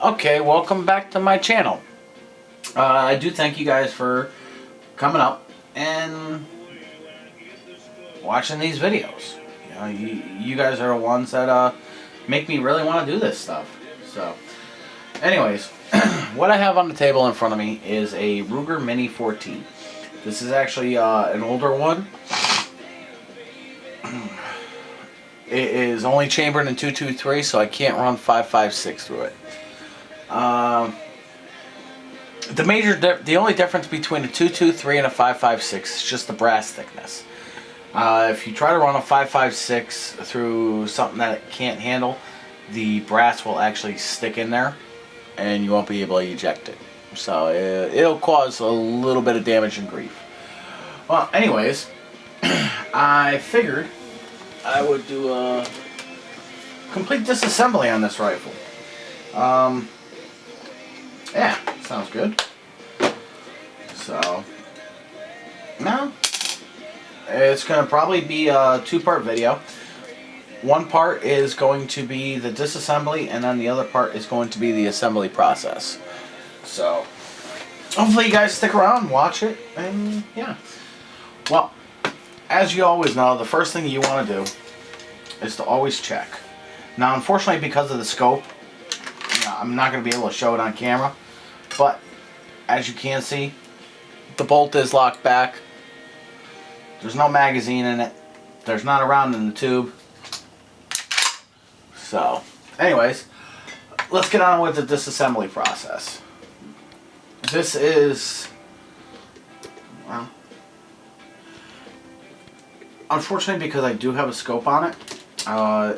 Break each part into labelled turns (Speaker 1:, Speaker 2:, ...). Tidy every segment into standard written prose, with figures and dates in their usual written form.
Speaker 1: Okay, welcome back to my channel. I do thank you guys for coming up and watching these videos. You guys are the ones that make me really want to do this stuff. So, anyways, what I have on the table in front of me is a Ruger Mini 14. This is actually an older one. It is only chambered in 223, so I can't run 5.56 through it. The only difference between a 223 and a 5.56 is just the brass thickness. If you try to run a 5.56 through something that it can't handle, the brass will actually stick in there, and you won't be able to eject it. So it'll cause a little bit of damage and grief. Well, anyways, I figured I would do a complete disassembly on this rifle. Yeah, sounds good. So, now, it's going to probably be a two-part video. One part is going to be the disassembly, and then the other part is going to be the assembly process. So, hopefully you guys stick around and watch it, and yeah. Well, as you always know, the first thing you want to do is to always check. Now, unfortunately, because of the scope, I'm not going to be able to show it on camera, but as you can see, the bolt is locked back. There's no magazine in it. There's not a round in the tube. So, anyways, let's get on with the disassembly process. This is, well, unfortunately, because I do have a scope on it,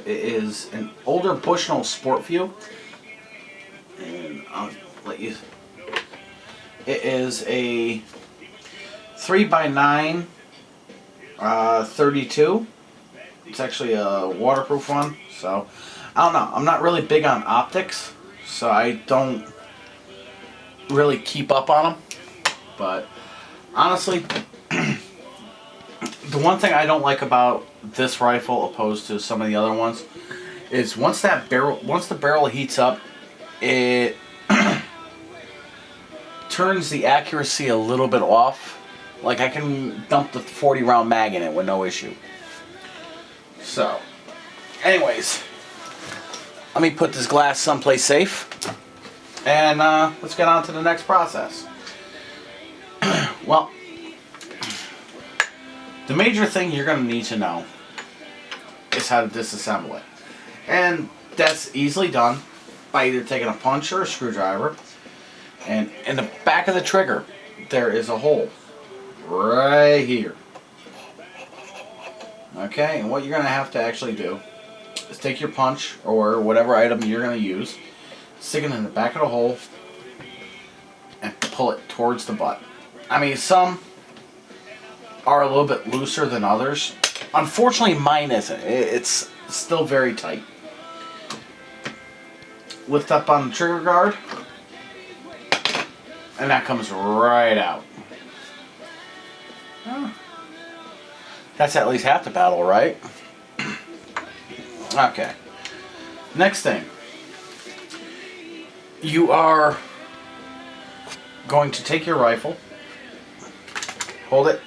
Speaker 1: it is an older Bushnell Sport View. And I'll let you. It is a 3x9 32. It's actually a waterproof one, so I don't know. I'm not really big on optics, so I don't really keep up on them. But honestly, the one thing I don't like about this rifle, opposed to some of the other ones, is once the barrel heats up, it turns the accuracy a little bit off. Like, I can dump the 40 round mag in it with no issue. So, anyways, let me put this glass someplace safe, and let's get on to the next process. Well, the major thing you're going to need to know is how to disassemble it. And that's easily done by either taking a punch or a screwdriver, and in the back of the trigger there is a hole right here. Okay, and what you're going to have to actually do is take your punch or whatever item you're going to use, stick it in the back of the hole, and pull it towards the butt. I mean, some are a little bit looser than others. Unfortunately, mine isn't. It's still very tight. Lift up on the trigger guard, and that comes right out. That's at least half the battle, right? Okay. Next thing. You are going to take your rifle, hold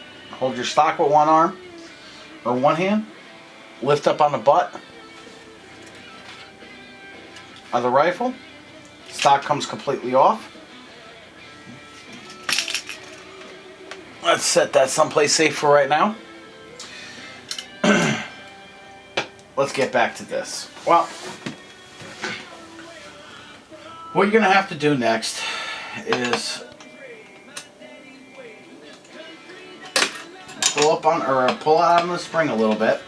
Speaker 1: your stock with one arm or one hand, lift up on the butt of the rifle. Stock comes completely off. Let's set that someplace safe for right now. Let's get back to this. Well, what you're going to have to do next is pull out on the spring a little bit.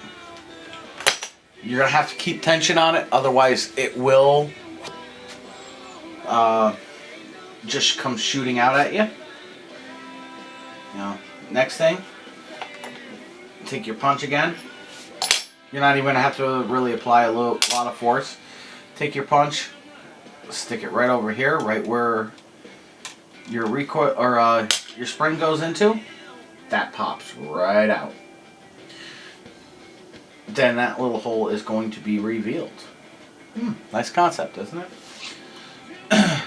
Speaker 1: You're going to have to keep tension on it, otherwise it will just come shooting out at you. Next thing, take your punch again. You're not even going to have to really apply a lot of force. Take your punch, stick it right over here, right where your recoil or your spring goes into. That pops right out. Then that little hole is going to be revealed. Nice concept, isn't it?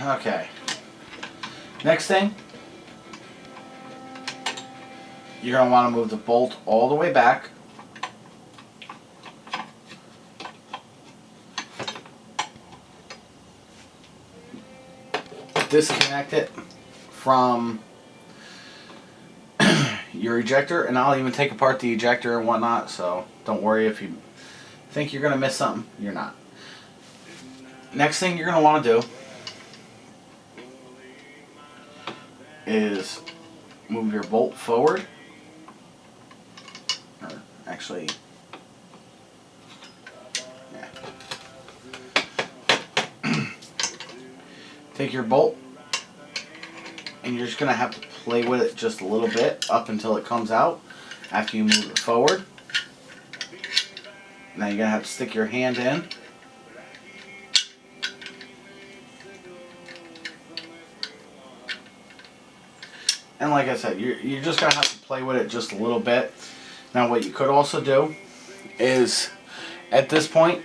Speaker 1: Okay. Next thing, you're going to want to move the bolt all the way back. Disconnect it from your ejector, and I'll even take apart the ejector and whatnot, so don't worry if you think you're going to miss something, you're not. Next thing you're going to want to do is move your bolt forward, or actually, yeah. Take your bolt, and you're just going to have to play with it just a little bit up until it comes out after you move it forward. Now you're going to have to stick your hand in. And like I said, you're just going to have to play with it just a little bit. Now what you could also do is, at this point,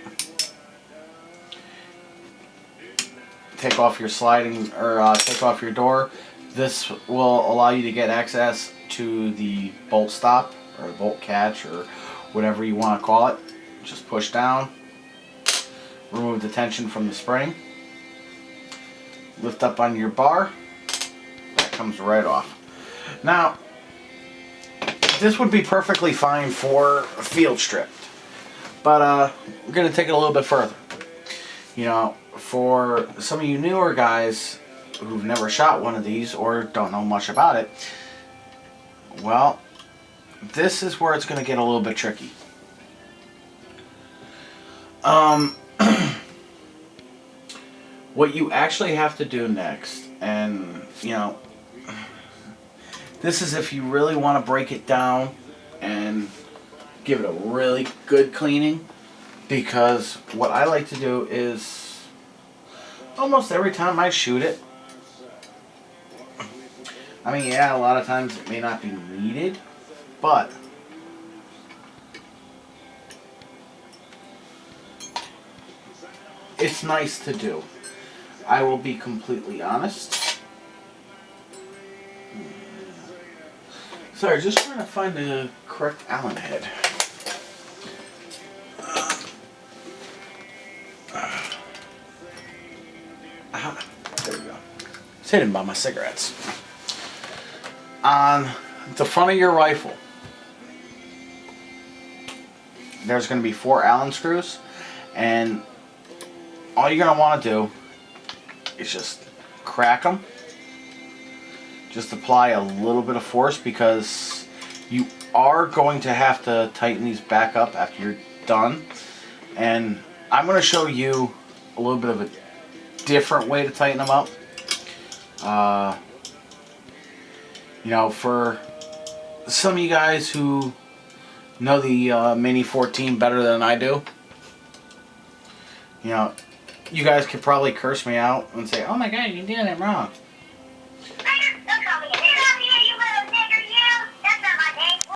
Speaker 1: take off your sliding, or take off your door. This will allow you to get access to the bolt stop, or bolt catch, or whatever you want to call it. Just push down, remove the tension from the spring, lift up on your bar, that comes right off. Now, this would be perfectly fine for field stripped, but we're going to take it a little bit further. You know, for some of you newer guys who've never shot one of these or don't know much about it, well, this is where it's going to get a little bit tricky. What you actually have to do next, and you know, this is if you really want to break it down and give it a really good cleaning, because what I like to do is almost every time I shoot it, I mean, yeah, a lot of times it may not be needed, but it's nice to do. I will be completely honest. Sorry, just trying to find the correct Allen head. There we go. It's hidden by my cigarettes. On the front of your rifle, there's going to be 4 Allen screws, and all you're going to want to do is just crack them. Just apply a little bit of force, because you are going to have to tighten these back up after you're done. And I'm going to show you a little bit of a different way to tighten them up. You know, for some of you guys who know the Mini 14 better than I do, you know, you guys could probably curse me out and say, "Oh my God, you're doing it wrong."